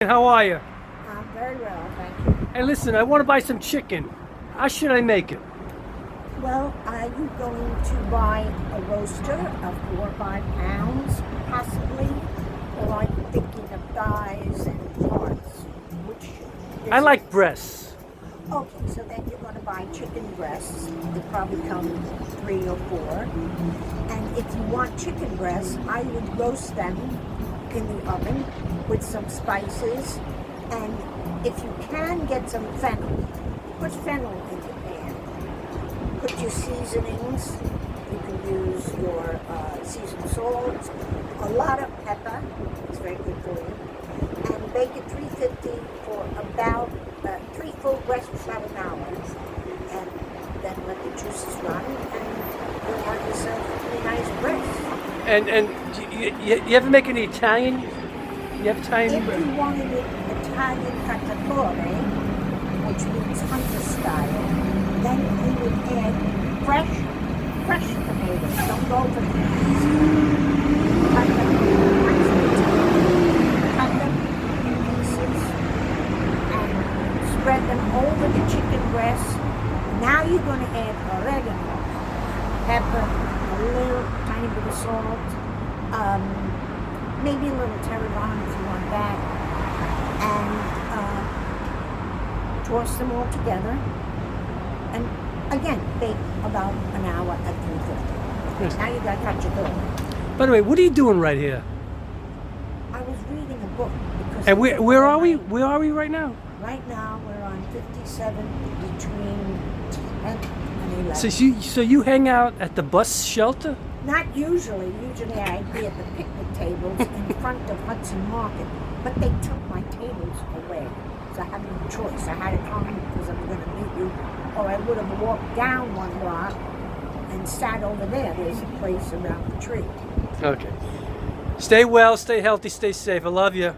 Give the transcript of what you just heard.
How are you? I'm very well, thank you. Hey, listen, I want to buy some chicken. How should I make it? Well, are you going to buy a roaster of 4 or 5 pounds, possibly? Or are you thinking of thighs and parts? Which is I like breasts. Okay, so then you're going to buy chicken breasts. They probably come 3 or 4. And if you want chicken breasts, I would roast them in the oven with some spices. And if you can get some fennel, put fennel in the pan. Put your seasonings. You can use your seasoned salt, a lot of pepper. It's very good for you. And bake it 350 for about 3 full breaths, about an hour. And then let the juices run, and you'll have yourself a really nice breast. And you ever make any Italian? You have Italian If bread? you wanted it Italian cacciatore, which means hunter style, then you would add fresh tomatoes. Don't go for peas. Cut them in pieces and spread them over the chicken breast. Now you're going to add oregano, pepper, a little tiny bit of salt, maybe a little tarragon if you want that, and toss them all together. And again, bake about an hour at 350. Yes. Now you got cacciatore. By the way, what are you doing right here? I was reading a book because. And where are we? Where are we right now? Right now we're on 57 between 10 and 11. So you hang out at the bus shelter? Not usually. Usually I'd be at the picnic tables in front of Hudson Market, but they took my tables away. So I had no choice. I had to come because I'm going to meet you, or I would have walked down one block and sat over there. There's a place around the tree. Okay. Stay well, stay healthy, stay safe. I love you.